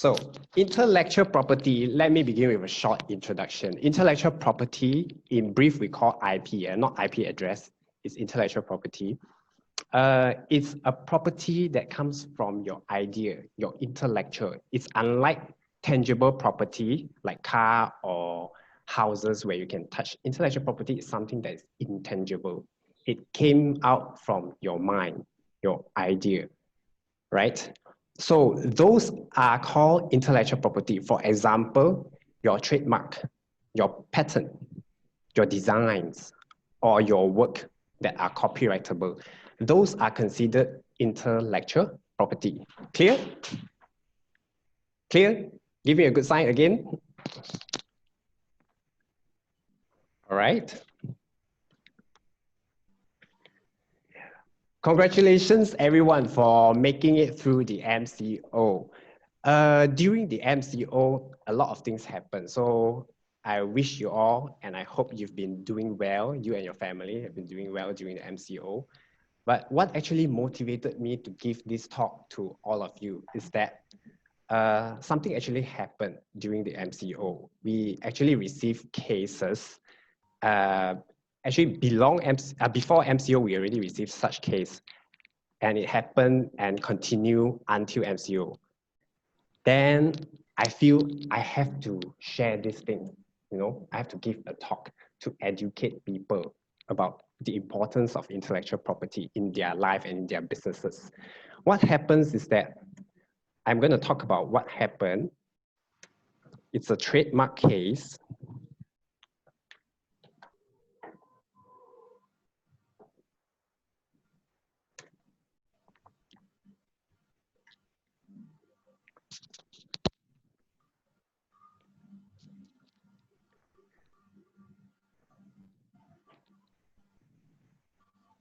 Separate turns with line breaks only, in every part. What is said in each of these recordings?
So intellectual property, let me begin with a short introduction. Intellectual property, in brief, we call IP, not IP address, it's intellectual property. It's a property that comes from your idea, your intellectual. It's unlike tangible property like car or houses where you can touch. Intellectual property is something that is intangible. It came out from your mind, your idea, right? So those are called intellectual property. For example, your trademark, your patent, your designs, or your work that are copyrightable. Those are considered intellectual property. Clear? Clear? Give me a good sign again. All right. Congratulations, everyone, for making it through the MCO. During the MCO, a lot of things happen. So I wish you all, and I hope you've been doing well, you and your family have been doing well during the MCO. But what actually motivated me to give this talk to all of you is that something actually happened during the MCO. We actually received cases. Actually, before MCO, we already received such case, and it happened and continued until MCO. Then I feel I have to share this thing. I have to give a talk to educate people about the importance of intellectual property in their life and in their businesses. What happens is that I'm going to talk about what happened. It's a trademark case.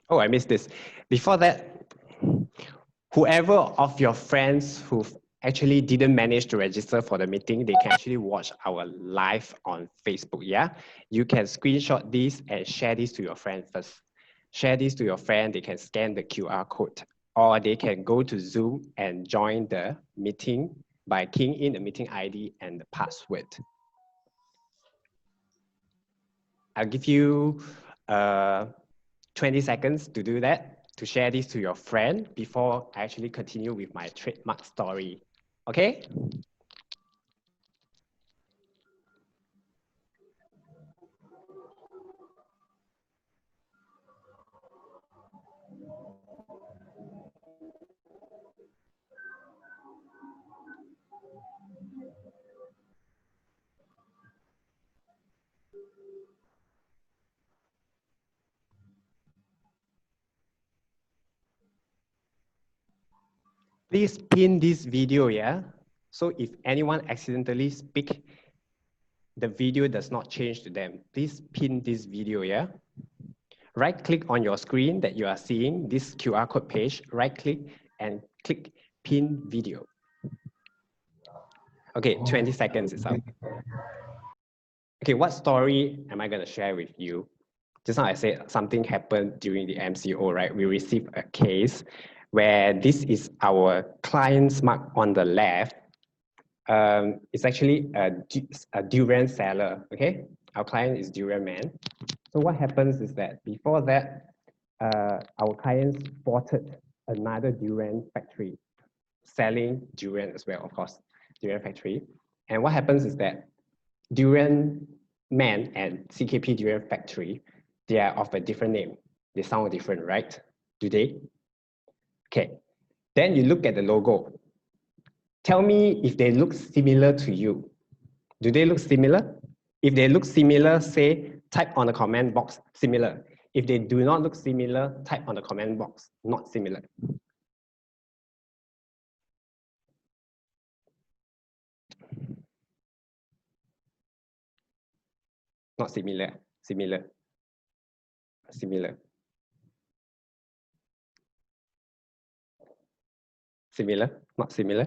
Oh, I missed this. Before that, whoever of your friends who actually didn't manage to register for the meeting, they can actually watch our live on Facebook, yeah? You can screenshot this and share this to your friend first. Share this to your friend, they can scan the QR code, or they can go to Zoom and join the meeting by keying in the meeting ID and the password. I'll give you 20 seconds to do that, to share this to your friend before I actually continue with my trademark story. Okay? Please pin this video, yeah? So if anyone accidentally speak, the video does not change to them. Please pin this video, yeah? Right-click on your screen that you are seeing, this QR code page, right-click and click pin video. Okay, 20 seconds is up. Okay, what story am I gonna share with you? Just now I said something happened during the MCO, right? We received a case where this is our client's mark on the left. It's actually a durian seller, okay? Our client is Durian Man. So what happens is that before that, our client spotted another durian factory selling durian as well, of course, durian factory. And what happens is that Durian Man and CKP Durian Factory, they are of a different name. They sound different, right? Do they? Okay. Then you look at the logo. Tell me if they look similar to you. Do they look similar? If they look similar, say, type on the comment box, similar. If they do not look similar, type on the comment box, not similar. Not similar, similar, similar. Similar, not similar.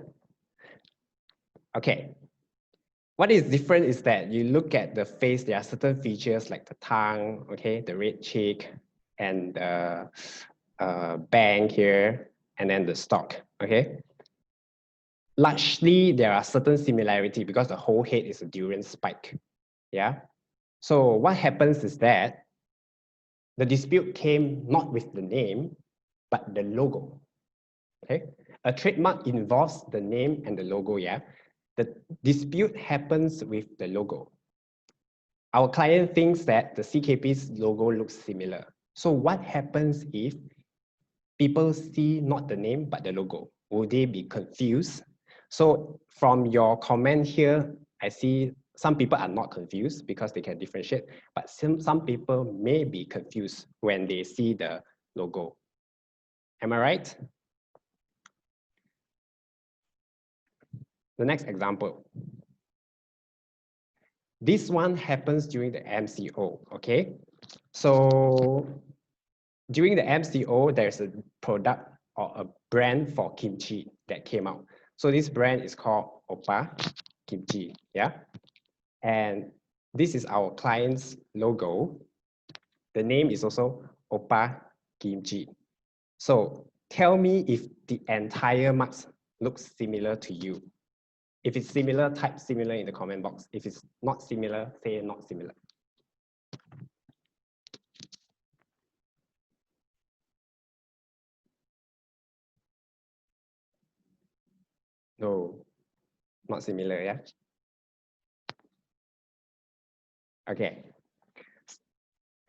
Okay. What is different is that you look at the face, there are certain features like the tongue, okay, the red cheek, and the bang here, and then the stalk, okay? largely there are certain similarity because the whole head is a durian spike. Yeah. So what happens is that the dispute came not with the name, but the logo. Okay. A trademark involves the name and the logo. Yeah. The dispute happens with the logo. Our client thinks that the CKP's logo looks similar. So what happens if people see not the name but the logo? Will they be confused? So from your comment here, I see some people are not confused because they can differentiate, but some people may be confused when they see the logo. Am I right? The next example. This one happens during the MCO, okay? So during the MCO, there's a product or a brand for kimchi that came out. So this brand is called Oppa Kimchi, yeah? And this is our client's logo. The name is also Oppa Kimchi. So tell me if the entire marks looks similar to you. If it's similar, type similar in the comment box. If it's not similar, say not similar. No, not similar, yeah? Okay,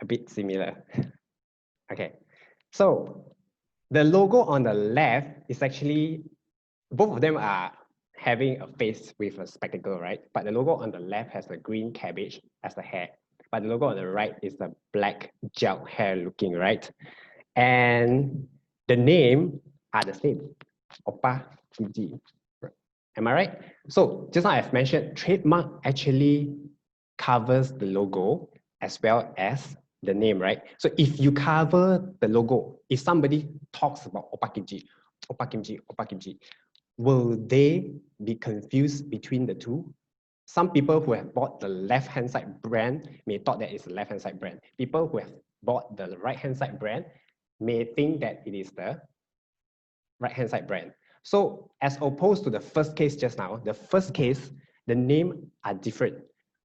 a bit similar. Okay, so the logo on the left is actually, both of them are having a face with a spectacle, right? But the logo on the left has a green cabbage as the hair. But the logo on the right is the black gel hair looking, right? And the name are the same, Oppa Kimchi. Am I right? So just now I've mentioned, trademark actually covers the logo as well as the name, right? So if you cover the logo, if somebody talks about Oppa Kimchi, Oppa Kimchi, Oppa Kimchi, will they be confused between the two? Some people who have bought the left-hand side brand may thought that it's a left-hand side brand. People who have bought the right-hand side brand may think that it is the right-hand side brand. So as opposed to the first case just now, the first case, the name are different,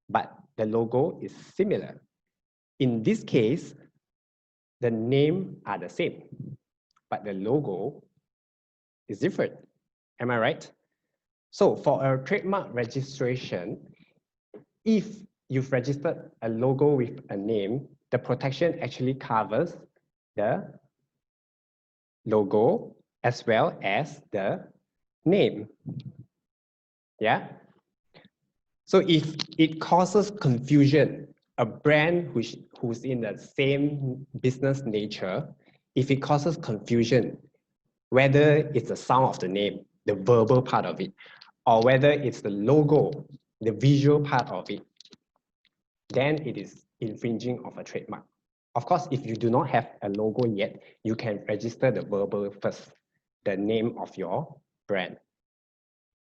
but the logo is similar. In this case, the name are the same, but the logo is different. Am I right? So for a trademark registration, if you've registered a logo with a name, the protection actually covers the logo as well as the name. Yeah. So if it causes confusion, a brand who's in the same business nature, if it causes confusion, whether it's the sound of the name, the verbal part of it, or whether it's the logo, the visual part of it, then it is infringing of a trademark. Of course, if you do not have a logo yet, you can register the verbal first, the name of your brand.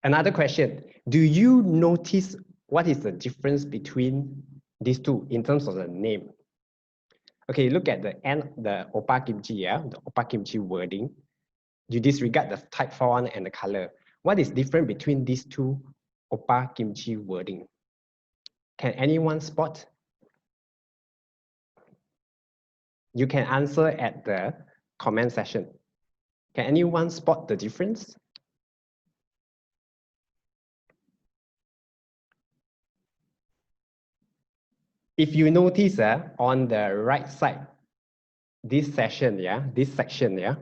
Another question, do you notice what is the difference between these two in terms of the name? Okay, look at the end, the Oppa Kimchi, yeah, the Oppa Kimchi wording. You disregard the type font and the color. What is different between these two Oppa Kimchi wording? Can anyone spot? You can answer at the comment section. Can anyone spot the difference? If you notice on the right side, this section, yeah, this section, yeah,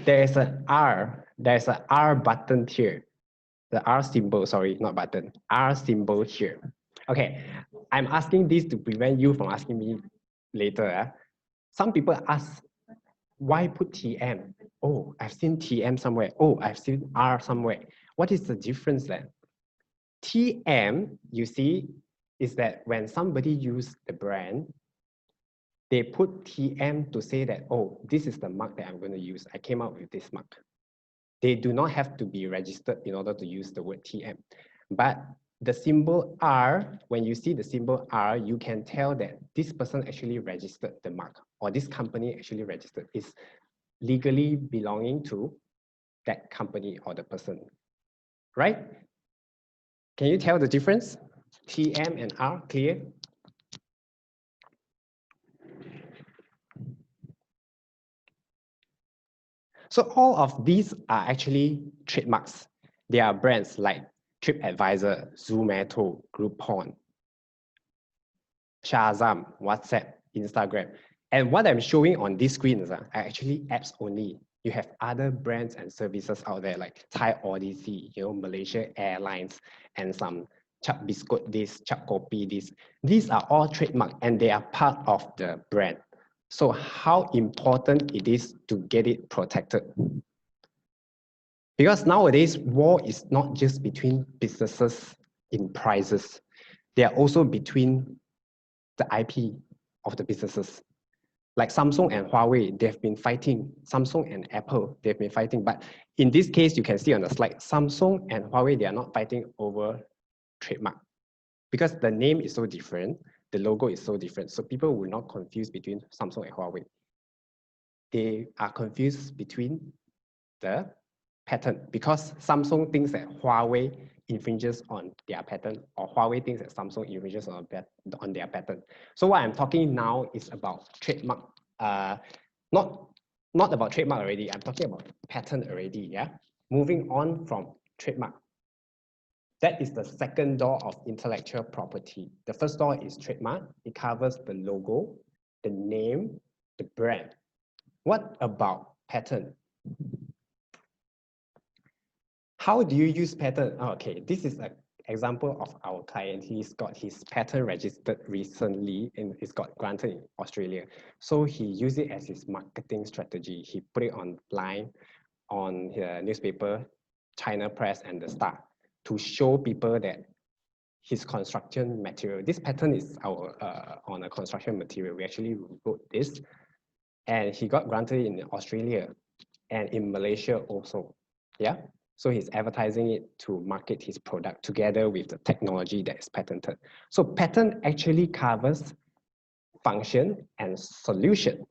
there's an R button here. The R symbol, sorry, not button, R symbol here. Okay, I'm asking this to prevent you from asking me later. Some people ask, why put TM? Oh, I've seen TM somewhere. Oh, I've seen R somewhere. What is the difference then? TM, you see, is that when somebody uses the brand, they put TM to say that, oh, this is the mark that I'm going to use. I came out with this mark. They do not have to be registered in order to use the word TM. But the symbol R, when you see the symbol R, you can tell that this person actually registered the mark, or this company actually registered, is legally belonging to that company or the person, right? Can you tell the difference? TM and R, clear? So all of these are actually trademarks. They are brands like TripAdvisor, Zomato, Groupon, Shazam, WhatsApp, Instagram. And what I'm showing on this screen are actually apps only. You have other brands and services out there like Thai Odyssey, Malaysia Airlines, and some Chuck Biscuit this, Chuck Kopi this. These are all trademark and they are part of the brand. So how important it is to get it protected? Because nowadays, war is not just between businesses in prices. They are also between the IP of the businesses. Like Samsung and Huawei, they've been fighting. Samsung and Apple, they've been fighting. But in this case, you can see on the slide, Samsung and Huawei, they are not fighting over trademark. Because the name is so different, the logo is so different. So people will not confuse between Samsung and Huawei. They are confused between the patent because Samsung thinks that Huawei infringes on their patent or Huawei thinks that Samsung infringes on their patent. So what I'm talking now is about trademark, not about trademark already, I'm talking about patent already, yeah? Moving on from trademark. That is the second door of intellectual property. The first door is trademark. It covers the logo, the name, the brand. What about patent? How do you use patent? Oh, okay, this is an example of our client. He's got his patent registered recently and it's got granted in Australia. So he used it as his marketing strategy. He put it online on the newspaper, China Press and the Star to show people that his construction material, this patent is our on a construction material. We actually wrote this and he got granted in Australia and in Malaysia also, yeah? So he's advertising it to market his product together with the technology that is patented. So patent actually covers function and solution.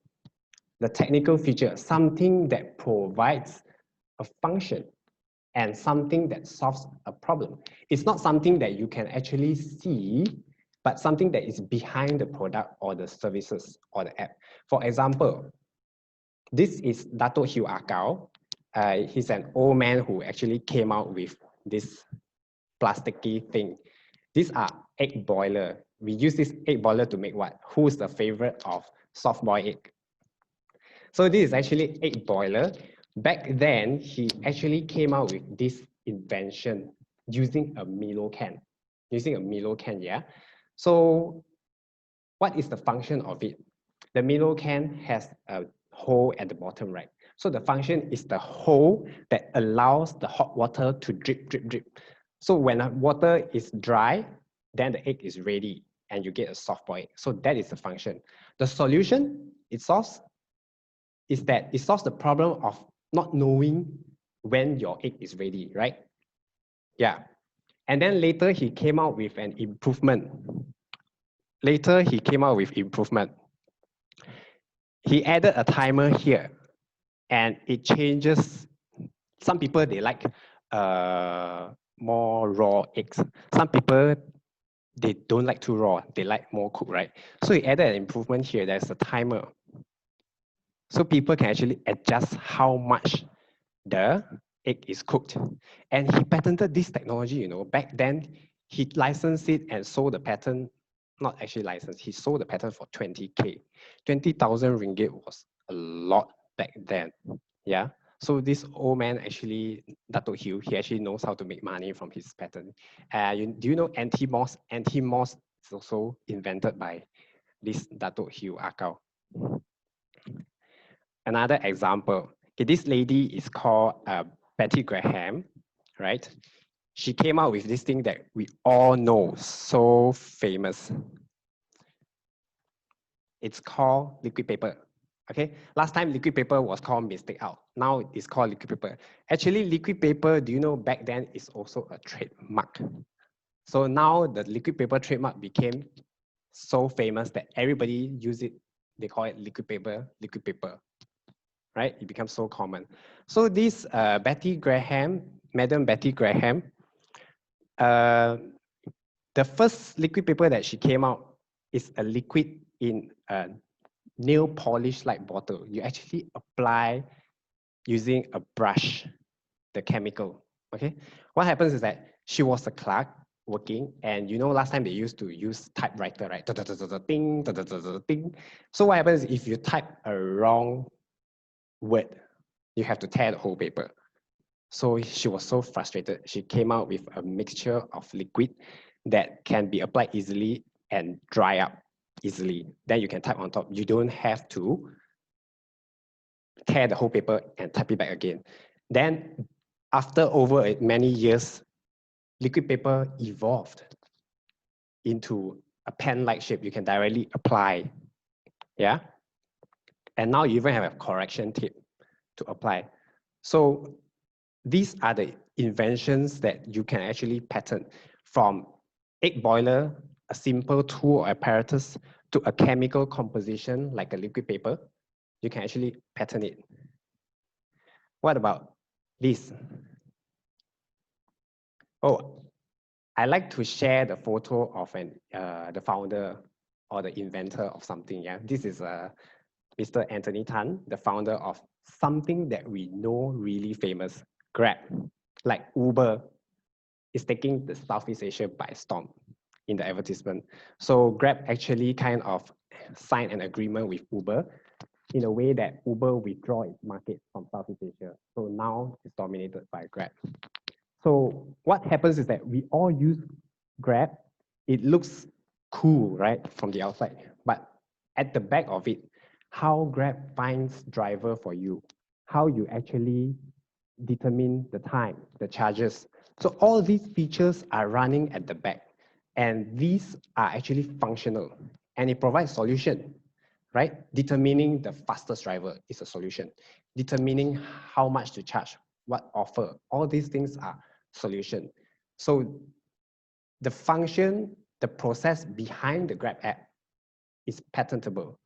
The technical feature, something that provides a function and something that solves a problem. It's not something that you can actually see, but something that is behind the product or the services or the app. For example, this is Dato' Hugh Akau. He's an old man who actually came out with this plasticky thing. These are egg boiler. We use this egg boiler to make what? Who's the favorite of soft boiled egg? So this is actually egg boiler. Back then, he actually came out with this invention using a Milo can. Using a Milo can, yeah? So what is the function of it? The Milo can has a hole at the bottom, right? So the function is the hole that allows the hot water to drip, drip, drip. So when the water is dry, then the egg is ready and you get a soft boiled egg. So that is the function. The solution it solves is that it solves the problem of not knowing when your egg is ready, right? Yeah. And then later he came out with an improvement. Later he came out with improvement. He added a timer here and it changes. Some people, they like more raw eggs. Some people, they don't like too raw. They like more cooked, right? So he added an improvement here. There's a timer. So people can actually adjust how much the egg is cooked. And he patented this technology, back then he licensed it and sold the patent, not actually licensed, he sold the patent for 20K. 20,000 ringgit was a lot back then, yeah? So this old man actually, Dato' Hugh, he actually knows how to make money from his patent. Do you know anti-moss? Anti-moss is also invented by this Dato' Hugh Akau. Another example, okay, this lady is called Betty Graham, right? She came out with this thing that we all know, so famous. It's called liquid paper. Okay, last time liquid paper was called Mistake Out. Now it's called liquid paper. Actually, liquid paper, do you know back then is also a trademark. So now the liquid paper trademark became so famous that everybody use it. They call it liquid paper, right? It becomes so common. So this Betty Graham, Madam Betty Graham, the first liquid paper that she came out is a liquid in a nail polish like bottle. You actually apply using a brush, the chemical. Okay, what happens is that she was a clerk working, and you know last time they used to use typewriter, right? Ding, ding. So what happens if you type a wrong word? You have to tear the whole paper. So she was so frustrated. She came out with a mixture of liquid that can be applied easily and dry up easily. Then you can type on top. You don't have to tear the whole paper and type it back again. Then after over many years, liquid paper evolved into a pen-like shape. You can directly apply, yeah? And now you even have a correction tape to apply. So these are the inventions that you can actually patent, from egg boiler, a simple tool or apparatus, to a chemical composition like a liquid paper. You can actually patent it. What about this? Oh, I like to share the photo of the founder or the inventor of something. Yeah, this is Mr. Anthony Tan, the founder of something that we know really famous, Grab. Like Uber is taking the Southeast Asia by storm in the advertisement. So Grab actually kind of signed an agreement with Uber in a way that Uber withdraw its market from Southeast Asia. So now it's dominated by Grab. So what happens is that we all use Grab. It looks cool, right, from the outside. But at the back of it, how Grab finds driver for you, how you actually determine the time, the charges. So all these features are running at the back. And these are actually functional. And it provides solution, right? Determining the fastest driver is a solution. Determining how much to charge, what offer, all these things are solution. So the function, the process behind the Grab app is patentable.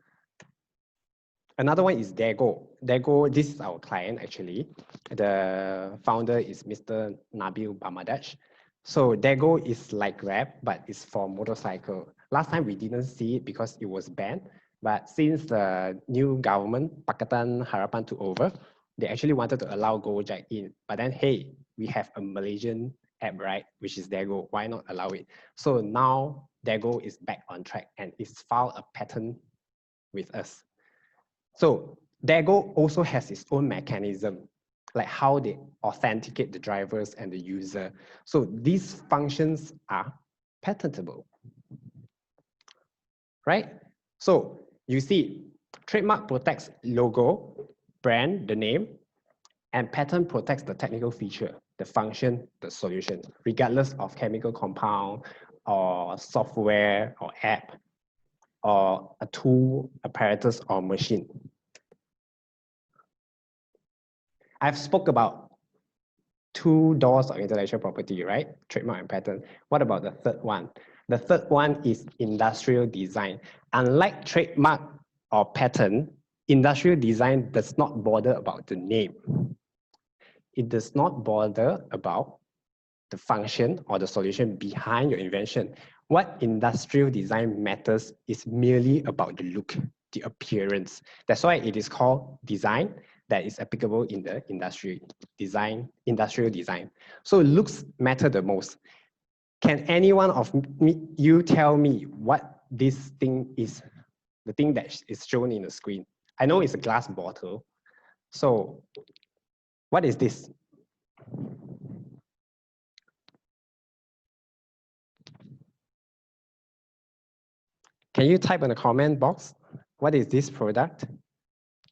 Another one is Dago. Dago, this is our client actually. The founder is Mr. Nabil Bamadaj. So Dago is like Grab, but it's for motorcycle. Last time we didn't see it because it was banned, but since the new government, Pakatan Harapan took over, they actually wanted to allow Gojek in. But then, hey, we have a Malaysian app, right, which is Dago. Why not allow it? So now Dago is back on track and it's filed a patent with us. So Dago also has its own mechanism, like how they authenticate the drivers and the user. So these functions are patentable, right? So you see, trademark protects logo, brand, the name, and patent protects the technical feature, the function, the solution, regardless of chemical compound or software or app or a tool, apparatus, or machine. I've spoke about two doors of intellectual property, right? Trademark and patent. What about the third one? The third one is industrial design. Unlike trademark or patent, industrial design does not bother about the name. It does not bother about the function or the solution behind your invention. What industrial design matters is merely about the look, the appearance. That's why it is called design that is applicable in the industrial design. So looks matter the most. Can anyone of you tell me what this thing is, the thing that is shown in the screen? I know it's a glass bottle. So what is this? Can you type in the comment box? What is this product?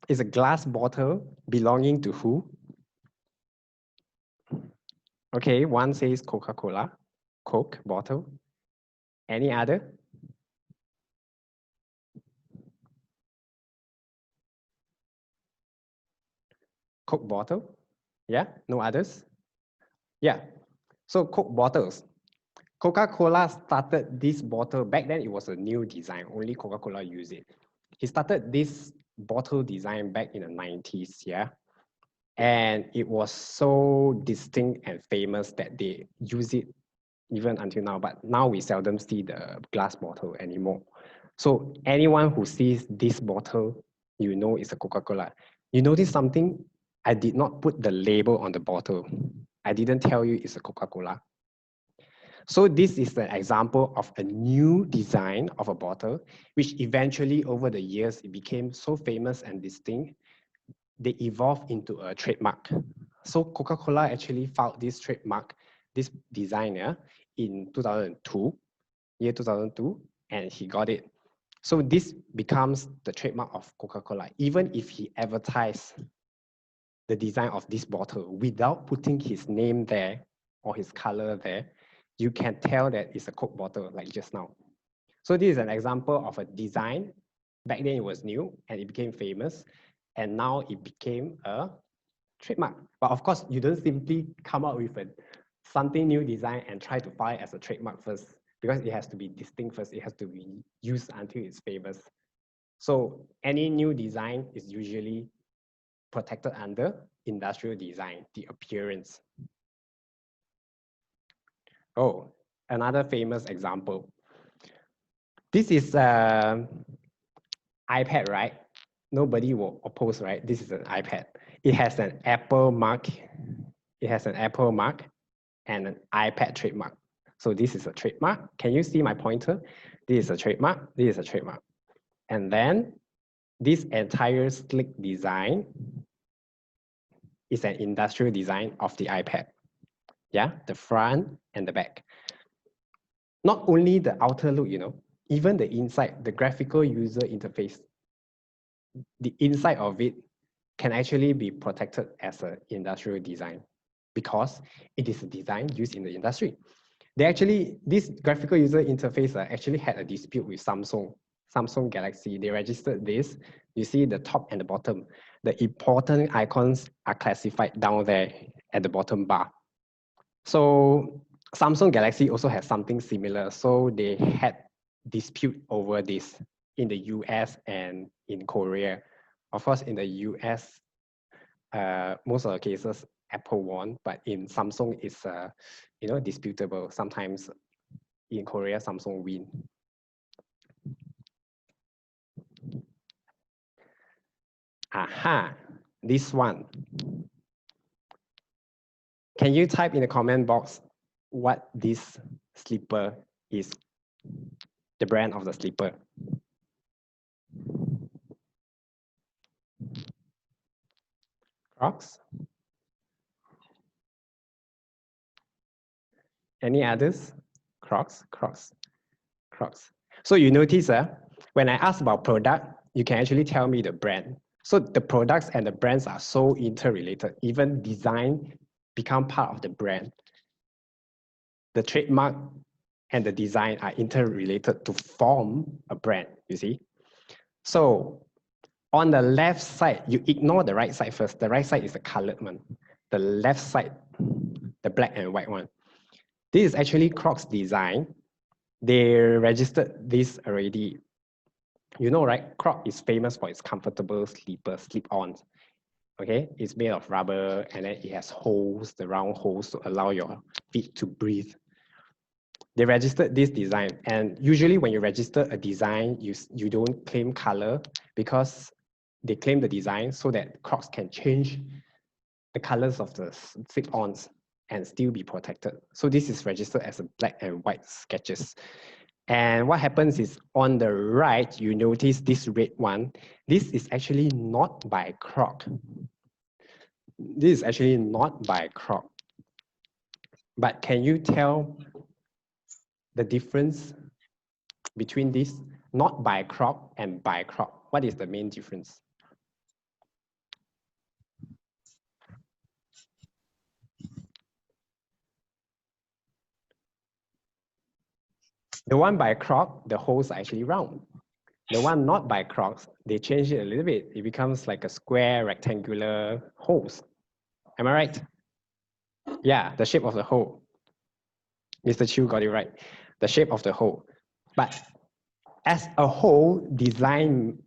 It's a glass bottle belonging to who? Okay, one says Coca-Cola, Coke bottle. Any other? Coke bottle? Yeah, no others? Yeah, so Coke bottles. Coca-Cola started this bottle, back then it was a new design, only Coca-Cola used it. He started this bottle design back in the 90s, yeah? And it was so distinct and famous that they use it even until now, but now we seldom see the glass bottle anymore. So anyone who sees this bottle, you know it's a Coca-Cola. You notice something? I did not put the label on the bottle. I didn't tell you it's a Coca-Cola. So this is an example of a new design of a bottle, which eventually over the years, it became so famous and distinct, they evolved into a trademark. So Coca-Cola actually filed this trademark, this designer, in 2002, year 2002, and he got it. So this becomes the trademark of Coca-Cola, even if he advertised the design of this bottle without putting his name there or his color there, you can tell that it's a Coke bottle like just now. So this is an example of a design. Back then it was new and it became famous, and now it became a trademark. But of course, you don't simply come up with something new design and try to file as a trademark first, because it has to be distinct first. It has to be used until it's famous. So any new design is usually protected under industrial design, the appearance. Oh, another famous example. This is iPad, right? Nobody will oppose, right? This is an iPad. It has an Apple mark. It has an Apple mark and an iPad trademark. So this is a trademark. Can you see my pointer? This is a trademark. This is a trademark. And then this entire slick design is an industrial design of the iPad. Yeah, the front and the back. Not only the outer look, even the inside, the graphical user interface, the inside of it can actually be protected as an industrial design because it is a design used in the industry. This graphical user interface actually had a dispute with Samsung Galaxy. They registered this. You see the top and the bottom. The important icons are classified down there at the bottom bar. So Samsung Galaxy also has something similar. So they had dispute over this in the US and in Korea. Of course, in the US, most of the cases, Apple won, but in Samsung, it's disputable. Sometimes in Korea, Samsung win. Aha, this one. Can you type in the comment box what this slipper is? The brand of the slipper. Crocs? Any others? Crocs. So you notice when I ask about product, you can actually tell me the brand. So the products and the brands are so interrelated. Even design become part of the brand. The trademark and the design are interrelated to form a brand, you see? So on the left side, you ignore the right side first. The right side is the colored one. The left side, the black and white one. This is actually Crocs design. They registered this already. You know, right? Croc is famous for its comfortable sleepers, slip-ons. Okay, it's made of rubber and then it has holes, the round holes to allow your feet to breathe. They registered this design, and usually when you register a design, you don't claim color because they claim the design so that Crocs can change the colors of the slip-ons and still be protected. So this is registered as a black and white sketches. And what happens is on the right, you notice this red one. This is actually not by Croc. This is actually not by Croc. But can you tell the difference between this not by Croc and by Croc? What is the main difference? The one by Croc, the holes are actually round. The one not by Crocs, they change it a little bit. It becomes like a square rectangular holes. Am I right? Yeah, the shape of the hole. Mr. Chu got it right. The shape of the hole. But as a whole, design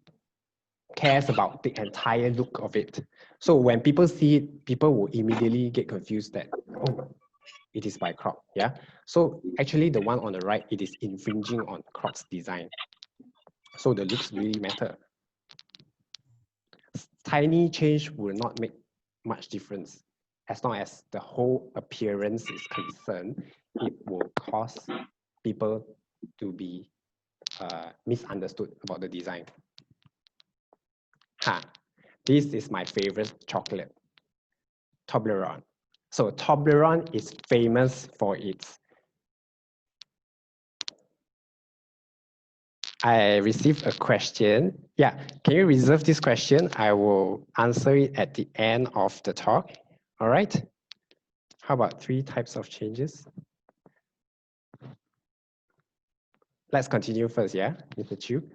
cares about the entire look of it. So when people see it, people will immediately get confused that, oh, it is by Croc. Yeah. So actually the one on the right, it is infringing on Croc's design. So the looks really matter. Tiny change will not make much difference. As long as the whole appearance is concerned, it will cause people to be misunderstood about the design. This is my favorite chocolate, Toblerone. So Toblerone is famous for its. I received a question. Yeah, can you reserve this question? I will answer it at the end of the talk. All right. How about 3 types of changes? Let's continue first, yeah, Mr. Chu.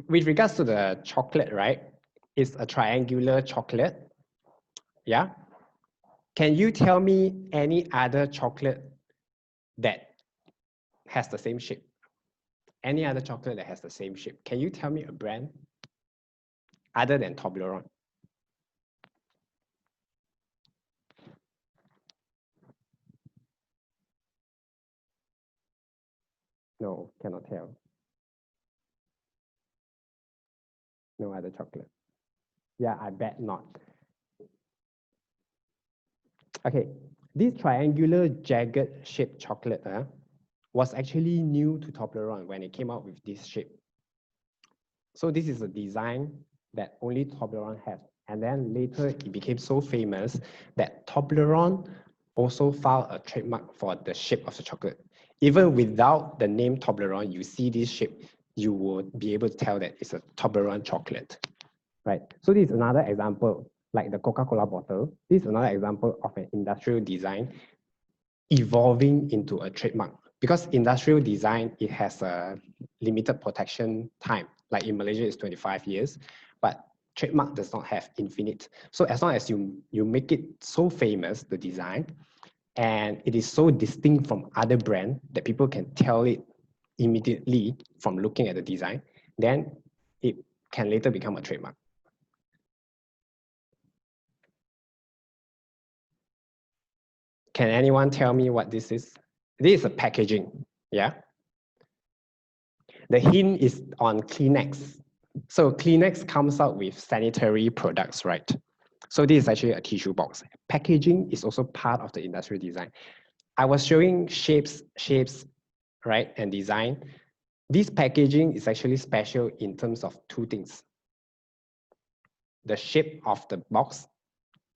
With regards to the chocolate, right? It's a triangular chocolate. Yeah. Can you tell me any other chocolate that has the same shape? Any other chocolate that has the same shape? Can you tell me a brand other than Toblerone? No, cannot tell. No other chocolate. Yeah, I bet not. Okay, this triangular jagged shaped chocolate was actually new to Toblerone when it came out with this shape. So this is a design that only Toblerone has. And then later it became so famous that Toblerone also filed a trademark for the shape of the chocolate. Even without the name Toblerone, you see this shape, you would be able to tell that it's a Toblerone chocolate, right? So this is another example, like the Coca-Cola bottle. This is another example of an industrial design evolving into a trademark. Because industrial design, it has a limited protection time. Like in Malaysia, it's 25 years, but trademark does not have infinite. So as long as you make it so famous, the design, and it is so distinct from other brands that people can tell it immediately from looking at the design, then it can later become a trademark. Can anyone tell me what this is? This is a packaging, yeah? The hint is on Kleenex. So Kleenex comes out with sanitary products, right? So this is actually a tissue box. Packaging is also part of the industrial design. I was showing shapes, right, and design. This packaging is actually special in terms of 2 things. The shape of the box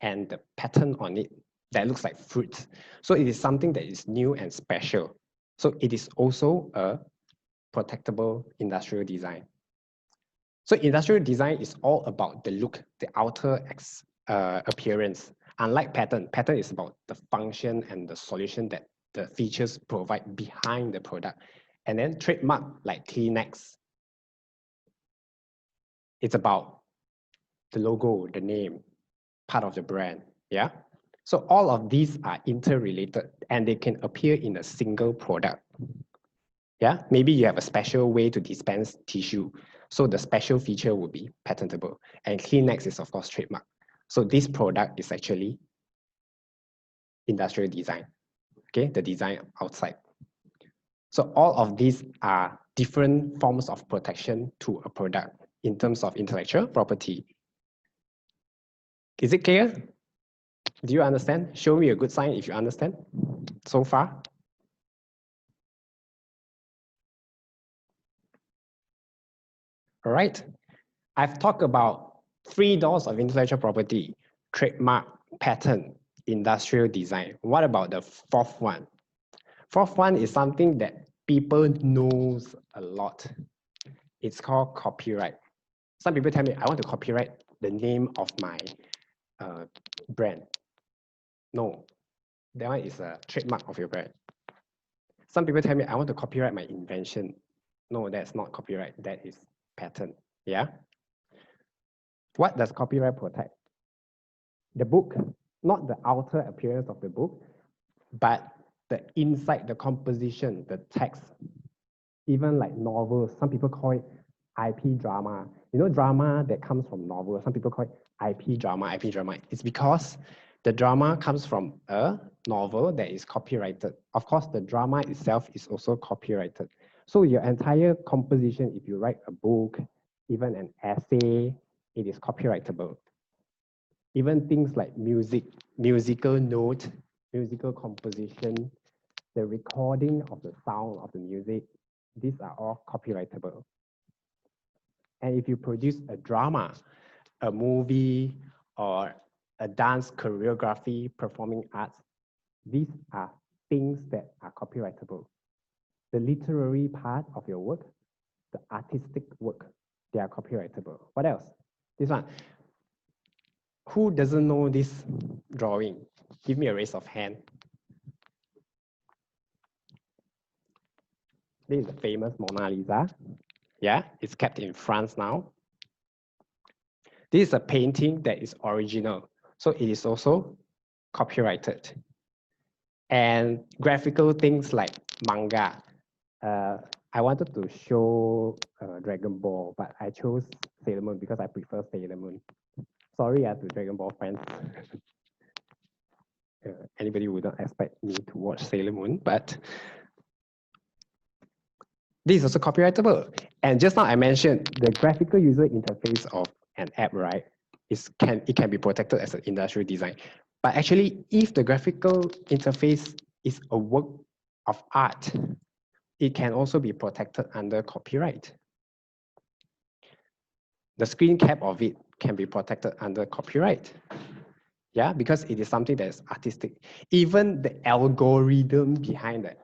and the pattern on it that looks like fruit. So it is something that is new and special. So it is also a protectable industrial design. So industrial design is all about the look, the outer appearance. Unlike pattern is about the function and the solution that the features provide behind the product. And then trademark, like Kleenex, it's about the logo, the name, part of the brand, yeah? So all of these are interrelated and they can appear in a single product. Yeah, maybe you have a special way to dispense tissue. So the special feature would be patentable. And Kleenex is of course trademark. So this product is actually industrial design, okay? The design outside. So all of these are different forms of protection to a product in terms of intellectual property. Is it clear? Do you understand? Show me a good sign if you understand so far. All right. I've talked about 3 doors of intellectual property: trademark, patent, industrial design. What about the 4th one? 4th one is something that people knows a lot. It's called copyright. Some people tell me, I want to copyright the name of my brand. No, that one is a trademark of your brand. Some people tell me, I want to copyright my invention. No, that's not copyright, that is patent, yeah? What does copyright protect? The book, not the outer appearance of the book, but the inside, the composition, the text. Even like novels, some people call it IP drama. You know, drama that comes from novels, some people call it IP drama. It's because The drama comes from a novel that is copyrighted. Of course, the drama itself is also copyrighted. So your entire composition, if you write a book, even an essay, it is copyrightable. Even things like music, musical note, musical composition, the recording of the sound of the music, these are all copyrightable. And if you produce a drama, a movie, or a dance choreography, performing arts, these are things that are copyrightable. The literary part of your work, the artistic work, they are copyrightable. What else? This one. Who doesn't know this drawing? Give me a raise of hand. This is the famous Mona Lisa. Yeah, it's kept in France now. This is a painting that is original, so it is also copyrighted. And graphical things like manga. I wanted to show Dragon Ball, but I chose Sailor Moon because I prefer Sailor Moon. Sorry to Dragon Ball fans. Anybody would not expect me to watch Sailor Moon, but this is also copyrightable. And just now I mentioned the graphical user interface of an app, right? It can be protected as an industrial design. But actually, if the graphical interface is a work of art, it can also be protected under copyright. The screen cap of it can be protected under copyright. Yeah, because it is something that is artistic. Even the algorithm behind the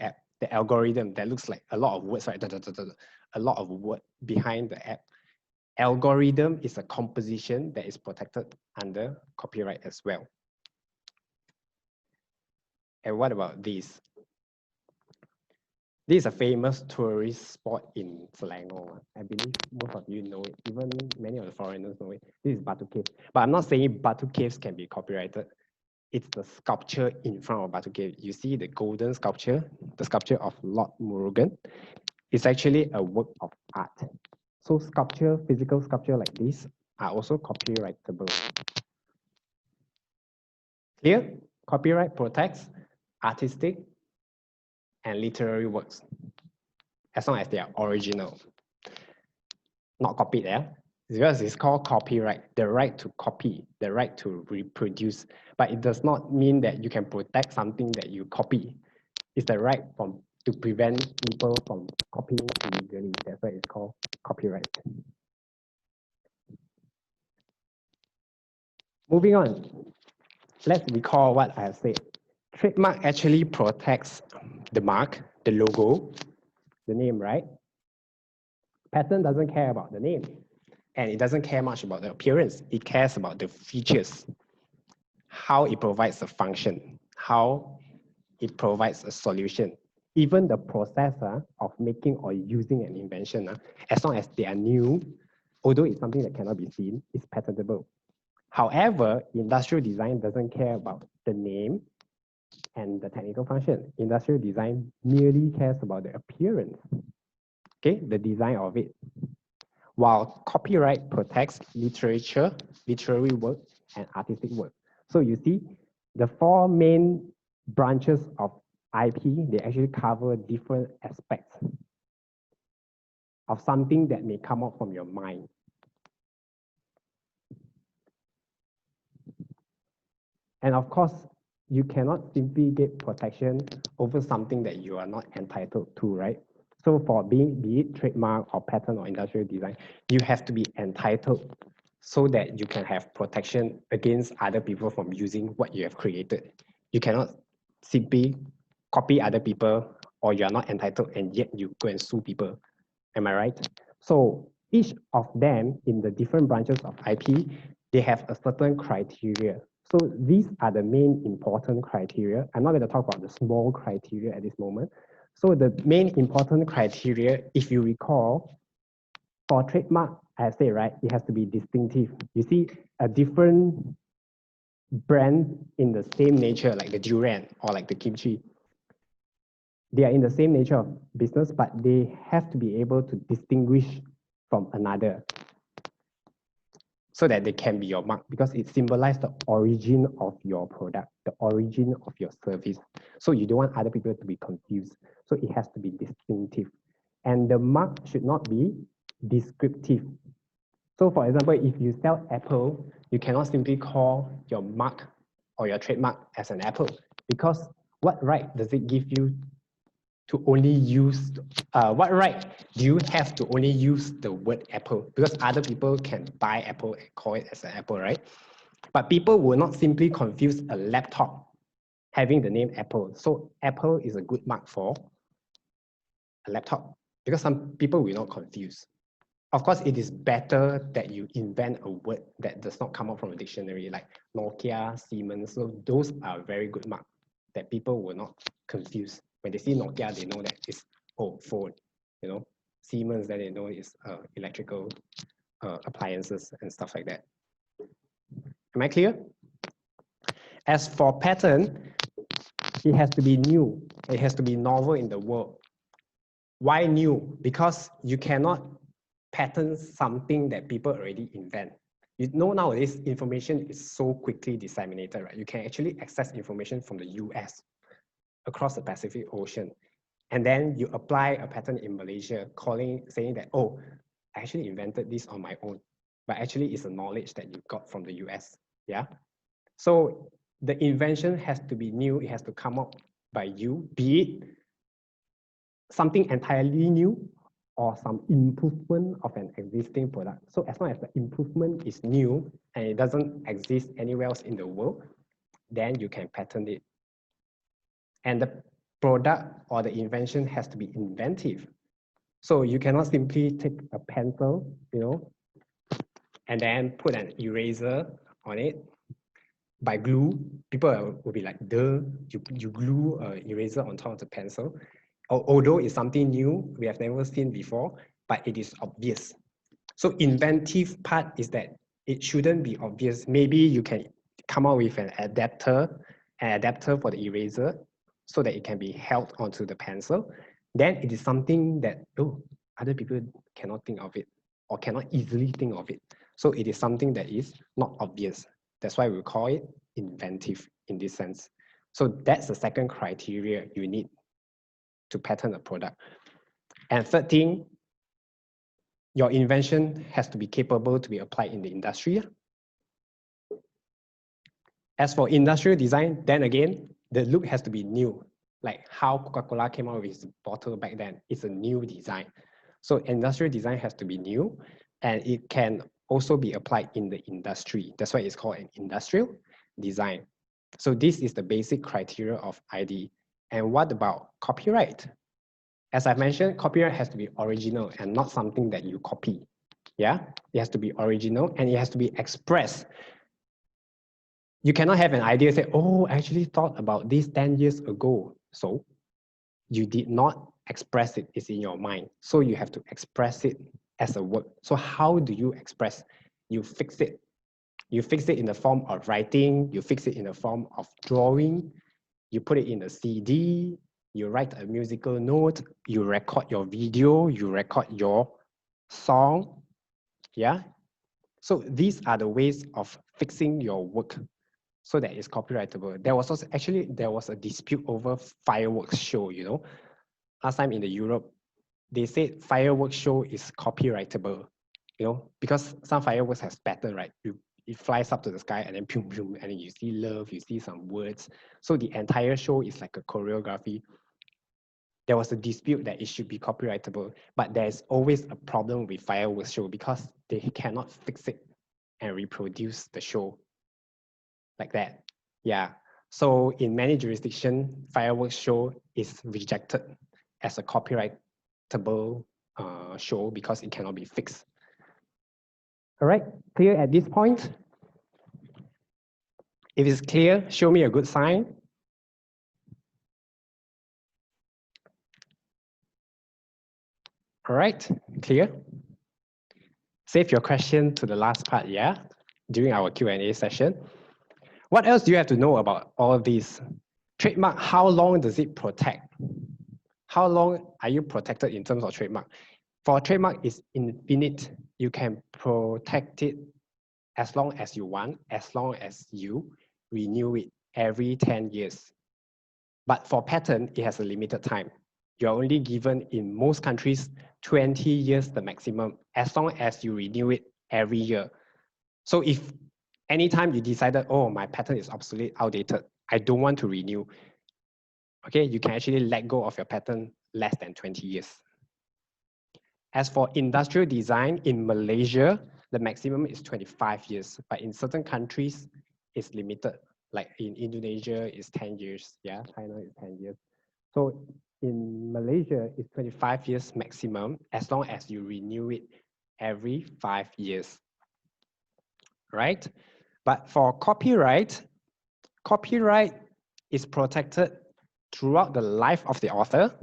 app, the algorithm that looks like a lot of words, right? A lot of word behind the app. Algorithm is a composition that is protected under copyright as well. And what about this? This is a famous tourist spot in Selangor. I believe most of you know it. Even many of the foreigners know it. This is Batu Cave. But I'm not saying Batu Caves can be copyrighted. It's the sculpture in front of Batu Cave. You see the golden sculpture, the sculpture of Lord Murugan. It's actually a work of art. So sculpture, physical sculpture like this are also copyrightable. Clear? Copyright protects artistic and literary works as long as they are original, not copied. Because it's called copyright, the right to copy, the right to reproduce. But it does not mean that you can protect something that you copy. It's the right to prevent people from copying illegally. That's why it's called copyright. Moving on, let's recall what I have said. Trademark actually protects the mark, the logo, the name, right? Patent doesn't care about the name, and it doesn't care much about the appearance. It cares about the features, how it provides a function, how it provides a solution. Even the process of making or using an invention, as long as they are new, although it's something that cannot be seen, is patentable. However, industrial design doesn't care about the name and the technical function. Industrial design merely cares about the appearance, okay, the design of it. While copyright protects literature, literary work, and artistic work. So you see, the four main branches of IP, they actually cover different aspects of something that may come up from your mind. And of course, you cannot simply get protection over something that you are not entitled to, right? So for be it trademark or patent or industrial design, you have to be entitled so that you can have protection against other people from using what you have created. You cannot simply copy other people, or you are not entitled and yet you go and sue people. Am I right? So each of them in the different branches of IP, they have a certain criteria. So these are the main important criteria. I'm not going to talk about the small criteria at this moment. So the main important criteria, if you recall, for trademark, I say, right, it has to be distinctive. You see, a different brand in the same nature, like the durian or like the kimchi, they are in the same nature of business, but they have to be able to distinguish from another. so that they can be your mark because it symbolizes the origin of your product, the origin of your service. So you don't want other people to be confused. So it has to be distinctive. And the mark should not be descriptive. So for example, if you sell Apple, you cannot simply call your mark or your trademark as an apple because what right does it give you to only use, what right do you have to only use the word apple? Because other people can buy Apple and call it as an apple, right? But people will not simply confuse a laptop having the name Apple. So Apple is a good mark for a laptop because some people will not confuse. Of course, it is better that you invent a word that does not come out from a dictionary, like Nokia, Siemens. So those are very good marks that people will not confuse. When they see Nokia, they know that it's phone. You know, Siemens, then they know it's electrical appliances and stuff like that. Am I clear? As for pattern, it has to be new. It has to be novel in the world. Why new? Because you cannot patent something that people already invent. You know, nowadays information is so quickly disseminated, right? You can actually access information from the US across the Pacific Ocean. And then you apply a patent in Malaysia saying that, oh, I actually invented this on my own, but actually it's a knowledge that you got from the US, yeah? So the invention has to be new, it has to come up by you, be it something entirely new or some improvement of an existing product. So as long as the improvement is new and it doesn't exist anywhere else in the world, then you can patent it. And the product or the invention has to be inventive. So you cannot simply take a pencil, you know, and then put an eraser on it by glue. People will be like, duh, you glue an eraser on top of the pencil. Although it's something new, we have never seen before, but it is obvious. So inventive part is that it shouldn't be obvious. Maybe you can come up with an adapter for the eraser so that it can be held onto the pencil. Then it is something that, oh, other people cannot think of it or cannot easily think of it. So it is something that is not obvious. That's why we call it inventive in this sense. So that's the second criteria you need to patent a product. And third thing, your invention has to be capable to be applied in the industry. As for industrial design, then again, the look has to be new. Like how Coca-Cola came out with its bottle back then, it's a new design. So industrial design has to be new and it can also be applied in the industry. That's why it's called an industrial design. So this is the basic criteria of ID. And what about copyright? As I mentioned, copyright has to be original and not something that you copy. Yeah, it has to be original and it has to be expressed. You cannot have an idea say, oh, I actually thought about this 10 years ago. So you did not express it, it's in your mind. So you have to express it as a word. So how do you express? You fix it. You fix it in the form of writing, you fix it in the form of drawing, you put it in a CD, you write a musical note, you record your video, you record your song, yeah? So these are the ways of fixing your work so that it's copyrightable. There was also, actually, there was a dispute over fireworks show, you know? Last time in the Europe, they said fireworks show is copyrightable, you know, because some fireworks has pattern, right? It flies up to the sky and then boom, boom, and then you see love, you see some words. So the entire show is like a choreography. There was a dispute that it should be copyrightable, but there's always a problem with fireworks show because they cannot fix it and reproduce the show like that. Yeah. So in many jurisdictions, fireworks show is rejected as a copyrightable show because it cannot be fixed. All right, clear at this point? If it's clear, show me a good sign. All right, clear? Save your question to the last part, yeah? During our Q&A session. What else do you have to know about all of these? Trademark, how long does it protect? How long are you protected in terms of trademark? For a trademark, it's infinite. You can protect it as long as you want, as long as you renew it every 10 years. But for patent, it has a limited time. You're only given in most countries 20 years the maximum, as long as you renew it every year. So if anytime you decided, oh, my patent is obsolete, outdated, I don't want to renew, okay, you can actually let go of your patent less than 20 years. As for industrial design in Malaysia, the maximum is 25 years, but in certain countries, it's limited. Like in Indonesia, it's 10 years. Yeah, China is 10 years. So in Malaysia, it's 25 years maximum, as long as you renew it every 5 years, right? But for copyright is protected throughout the life of the author,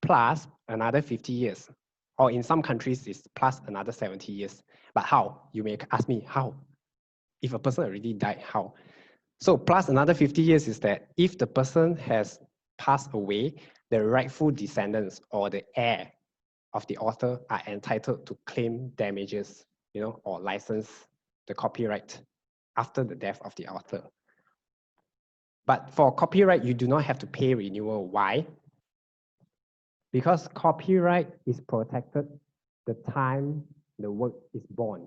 plus another 50 years. Or in some countries, it's plus another 70 years. But how? You may ask me, how? If a person already died, how? So plus another 50 years is that if the person has passed away, the rightful descendants or the heir of the author are entitled to claim damages, or license the copyright after the death of the author. But for copyright, you do not have to pay renewal. Why? Because copyright is protected the time the work is born.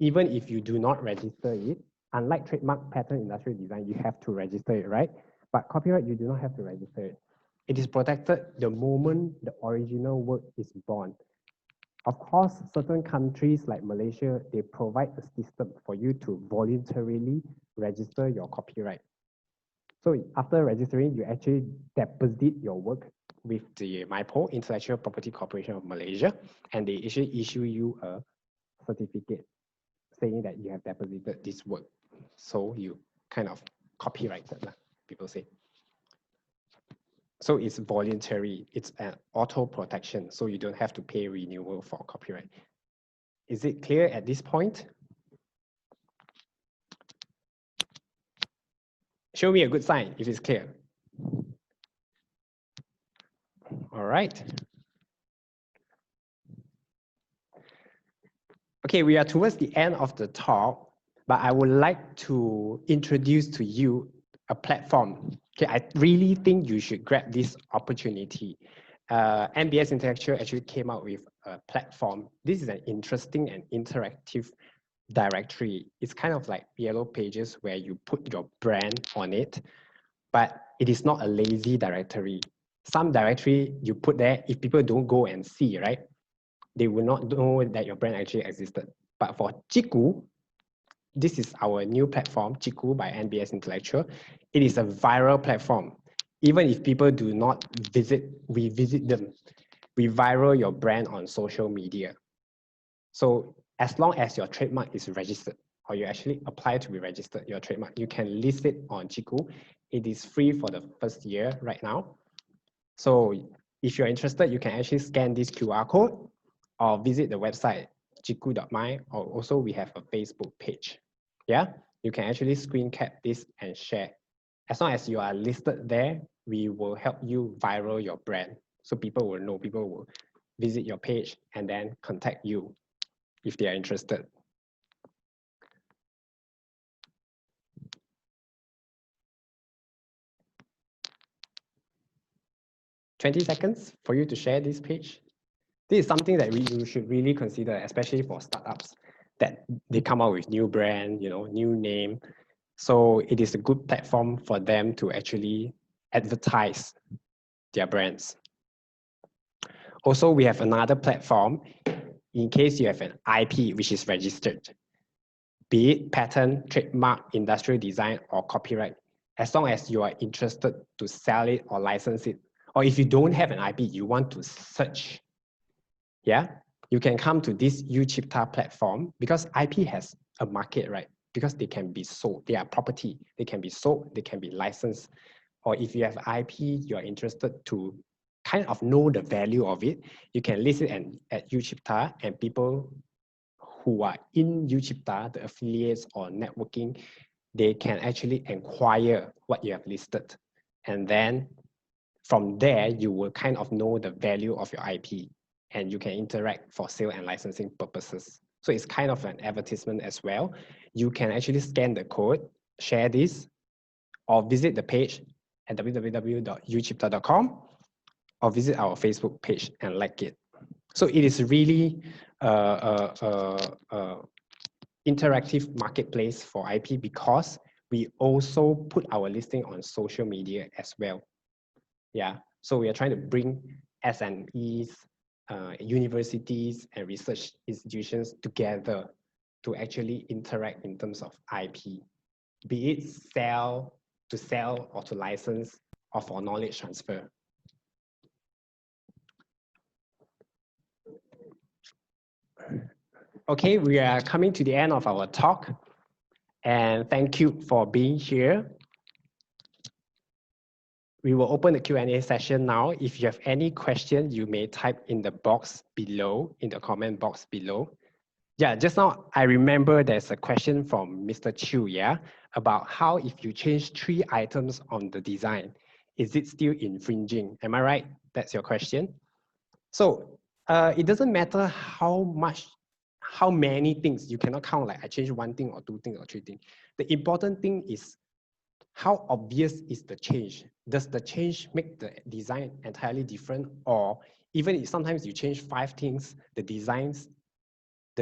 Even if you do not register it, unlike trademark, patent, industrial design, you have to register it, right? But copyright, you do not have to register it. It is protected the moment the original work is born. Of course, certain countries like Malaysia, they provide a system for you to voluntarily register your copyright. So after registering, you actually deposit your work with the MiniPTALK, Intellectual Property Corporation of Malaysia, and they actually issue you a certificate saying that you have deposited this work. So you kind of copyrighted, people say. So it's voluntary, it's an auto protection, so you don't have to pay renewal for copyright. Is it clear at this point? Show me a good sign if it's clear. All right. Okay, we are towards the end of the talk, but I would like to introduce to you a platform. Okay, I really think you should grab this opportunity. MBS Intellectual actually came out with a platform. This is an interesting and interactive directory. It's kind of like Yellow Pages where you put your brand on it, but it is not a lazy directory. Some directory you put there, if people don't go and see, right, they will not know that your brand actually existed. But for Chiku, this is our new platform, Chiku by NBS Intellectual. It is a viral platform. Even if people do not visit, we visit them. We viral your brand on social media. So as long as your trademark is registered, or you actually apply to be registered, your trademark, you can list it on Chiku. It is free for the first year right now. So if you're interested, you can actually scan this QR code or visit the website chiku.my, or also we have a Facebook page. Yeah, you can actually screen cap this and share. As long as you are listed there, we will help you viral your brand. So people will know, people will visit your page and then contact you if they are interested. "20 seconds for you to share this page." This is something that you should really consider, especially for startups, that they come out with new brand, new name. So it is a good platform for them to actually advertise their brands. Also, we have another platform in case you have an IP which is registered, be it patent, trademark, industrial design, or copyright. As long as you are interested to sell it or license it, or if you don't have an IP, you want to search, yeah, you can come to this UChipta platform, because IP has a market, right? Because they can be sold, they are property, they can be sold, they can be licensed. Or if you have IP, you're interested to kind of know the value of it, you can list it at UChipta, and people who are in UChipta, the affiliates or networking, they can actually inquire what you have listed. And then from there, you will kind of know the value of your IP, and you can interact for sale and licensing purposes. So it's kind of an advertisement as well. You can actually scan the code, share this, or visit the page at www.uchipta.com, or visit our Facebook page and like it. So it is really interactive marketplace for IP because we also put our listing on social media as well. Yeah, so we are trying to bring SMEs, universities, and research institutions together to actually interact in terms of IP, be it sell or to license or for knowledge transfer. Okay, we are coming to the end of our talk, and thank you for being here. We will open the Q&A session now. If you have any question, you may type in the box below, in the comment box below. Yeah, just now I remember there's a question from Mr. Chu, yeah, about how if you change 3 items on the design, is it still infringing? Am I right? That's your question. So it doesn't matter how many things, you cannot count like I change 1 thing or 2 things or 3 things. The important thing is how obvious is the change? Does the change make the design entirely different? Or even if sometimes you change 5 things, the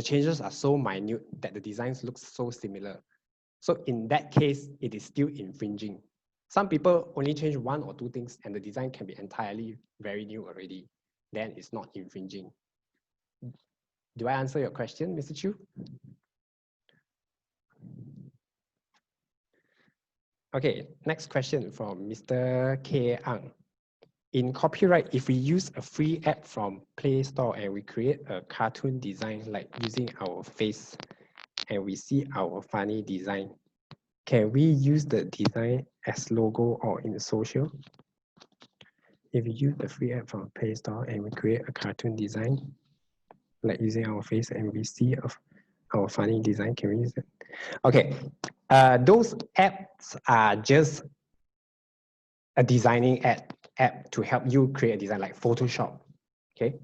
changes are so minute that the designs look so similar. So in that case, it is still infringing. Some people only change 1 or 2 things and the design can be entirely very new already. Then it's not infringing. Do I answer your question, Mr. Chu? Okay, next question from Mr. K. Ang. In copyright, if we use a free app from Play Store and we create a cartoon design like using our face and we see our funny design, can we use the design as logo or in social? If we use the free app from Play Store and we create a cartoon design like using our face and we see our funny design, can we use it? Okay, those apps are just a designing app to help you create a design like Photoshop, okay?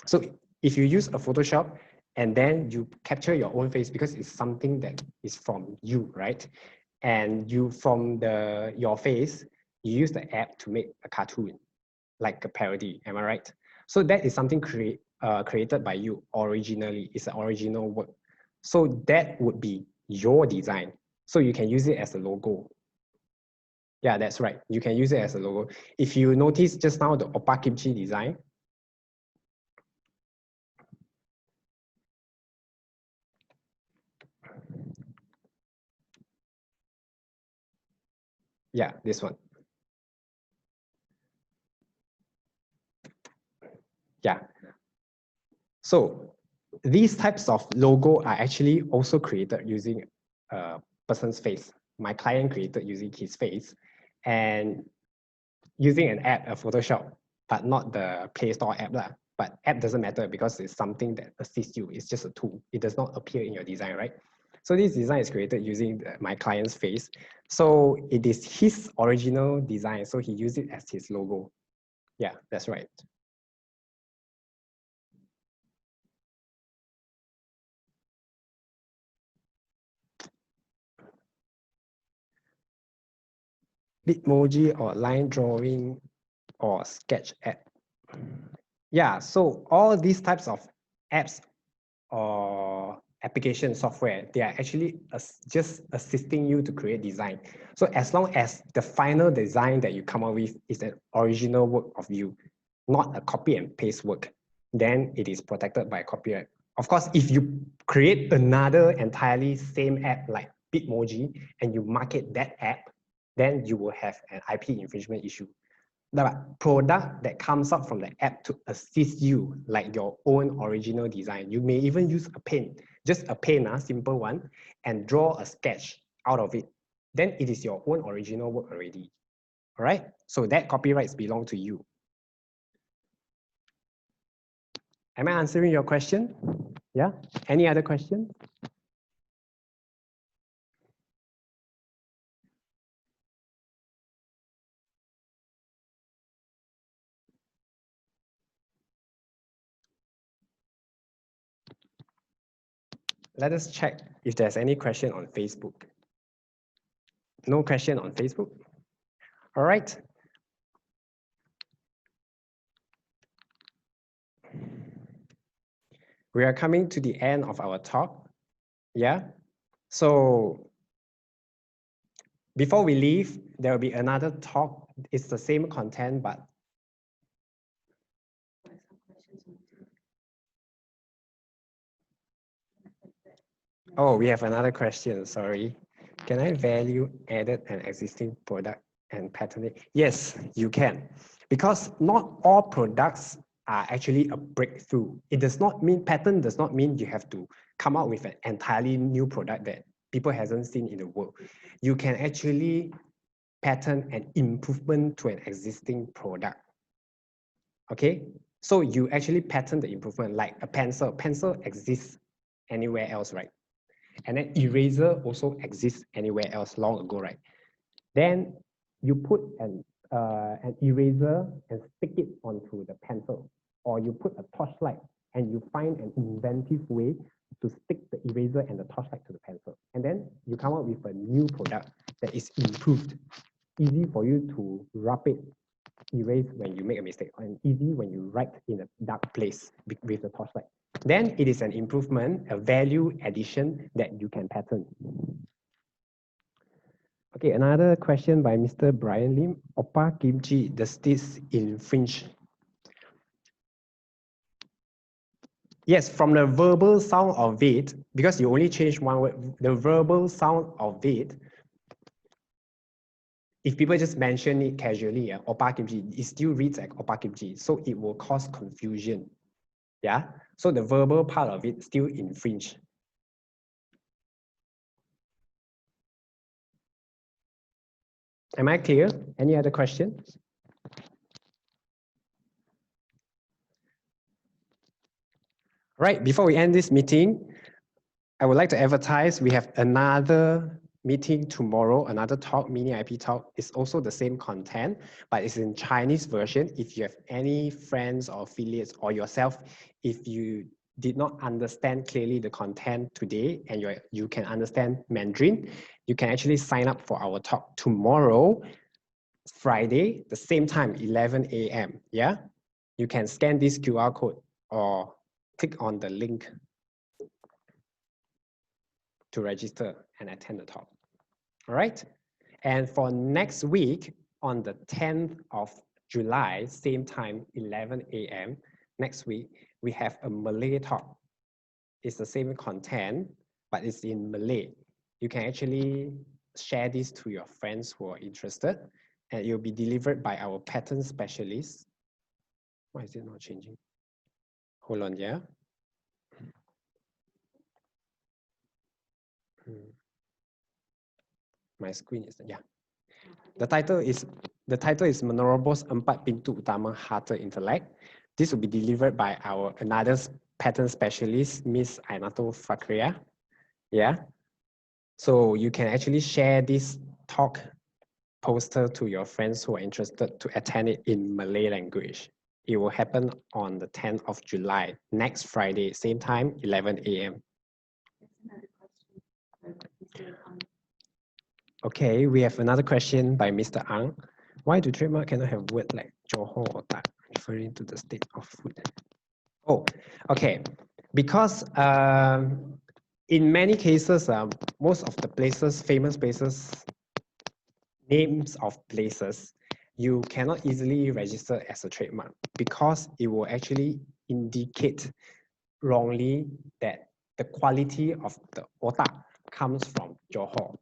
So if you use a Photoshop and then you capture your own face because it's something that is from you, right? And you from your face, you use the app to make a cartoon, like a parody, am I right? So that is something created by you originally, it's an original work. So that would be your design. So you can use it as a logo. Yeah, that's right. You can use it as a logo. If you notice just now the Oppa Kimchi design, yeah, this one. Yeah. So these types of logo are actually also created using a person's face. My client created using his face and using an app, a Photoshop, but not the Play Store app. But app doesn't matter because it's something that assists you. It's just a tool. It does not appear in your design, right? So this design is created using my client's face. So it is his original design. So he used it as his logo. Yeah, that's right. Bitmoji or line drawing or sketch app. Yeah, so all these types of apps or application software, they are actually just assisting you to create design. So as long as the final design that you come up with is an original work of you, not a copy and paste work, then it is protected by copyright. Of course, if you create another entirely same app like Bitmoji and you market that app, then you will have an IP infringement issue. The product that comes out from the app to assist you, like your own original design. You may even use a pen, just a pen, a simple one, and draw a sketch out of it. Then it is your own original work already. All right? So that copyrights belong to you. Am I answering your question? Yeah? Any other questions? Let us check if there's any question on Facebook. No question on Facebook? All right. We are coming to the end of our talk. Yeah. So before we leave, there will be another talk. It's the same content, but oh, we have another question. Sorry. Can I value added an existing product and patent it? Yes, you can. Because not all products are actually a breakthrough. It does not mean patent does not mean you have to come out with an entirely new product that people hasn't seen in the world. You can actually patent an improvement to an existing product. Okay, so you actually patent the improvement like a pencil. Pencil exists anywhere else, right? And then eraser also exists anywhere else long ago, right? Then you put an eraser and stick it onto the pencil, or you put a torchlight and you find an inventive way to stick the eraser and the torchlight to the pencil. And then you come up with a new product that is improved. Easy for you to rub it, erase when you make a mistake, and easy when you write in a dark place with the torchlight. Then it is an improvement, a value addition that you can patent. Okay, another question by Mr. Brian Lim. Oppa kimchi, does this infringe? Yes, from the verbal sound of it, because you only change one word, the verbal sound of it, if people just mention it casually, oppa kimchi, it still reads like oppa kimchi, so it will cause confusion. Yeah, so the verbal part of it still infringe. Am I clear? Any other questions? Right, before we end this meeting, I would like to advertise we have another meeting tomorrow, another talk, mini IP talk. It's also the same content, but it's in Chinese version. If you have any friends or affiliates or yourself, if you did not understand clearly the content today and you can understand Mandarin, you can actually sign up for our talk tomorrow, Friday, the same time, 11 a.m. Yeah, you can scan this QR code or click on the link to register and attend the talk. All right. And for next week, on the 10th of July, same time, 11 a.m. next week, we have a Malay talk. It's the same content, but it's in Malay. You can actually share this to your friends who are interested, and it will be delivered by our patent specialist. Why is it not changing? Hold on, yeah. My screen is, yeah. The title is Menerobos Empat Pintu Utama Harta Intellect. This will be delivered by our another patent specialist, Miss Ainato Fakria. Yeah. So you can actually share this talk poster to your friends who are interested to attend it in Malay language. It will happen on the 10th of July, next Friday, same time, 11 a.m. Okay, we have another question by Mr. Ang. Why do trademark cannot have word like Johor or Tak, referring to the state of food? Oh, okay. Because in many cases, most of the places, famous places, names of places, you cannot easily register as a trademark because it will actually indicate wrongly that the quality of the otak comes from Johor.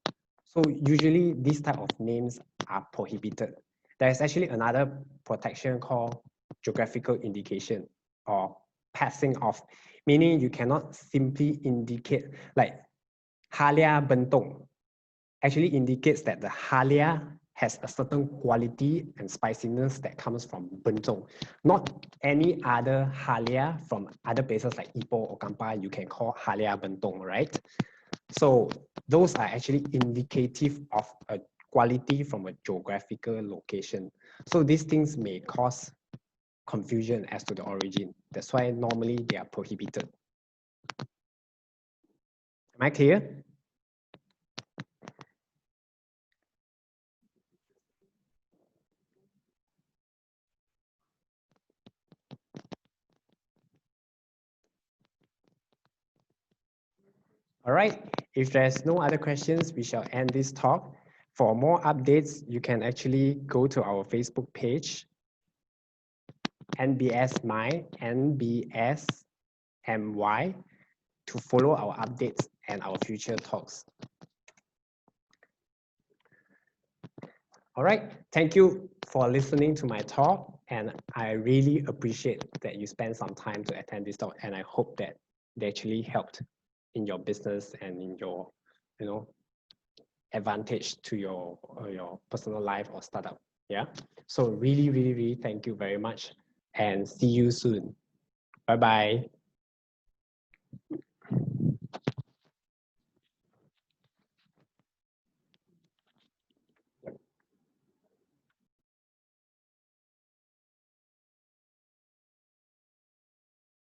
So usually these type of names are prohibited. There is actually another protection called geographical indication or passing off, meaning you cannot simply indicate like Halia Bentong actually indicates that the Halia has a certain quality and spiciness that comes from Bentong. Not any other Halia from other places like Ipoh or Kampar you can call Halia Bentong, right? So those are actually indicative of a quality from a geographical location. So these things may cause confusion as to the origin. That's why normally they are prohibited. Am I clear? All right, if there's no other questions, we shall end this talk. For more updates, you can actually go to our Facebook page, NBSMY, NBSMY, to follow our updates and our future talks. All right, thank you for listening to my talk, and I really appreciate that you spent some time to attend this talk, and I hope that they actually helped in your business and in your, advantage to your personal life or startup. Yeah. So really thank you very much, and see you soon. Bye bye.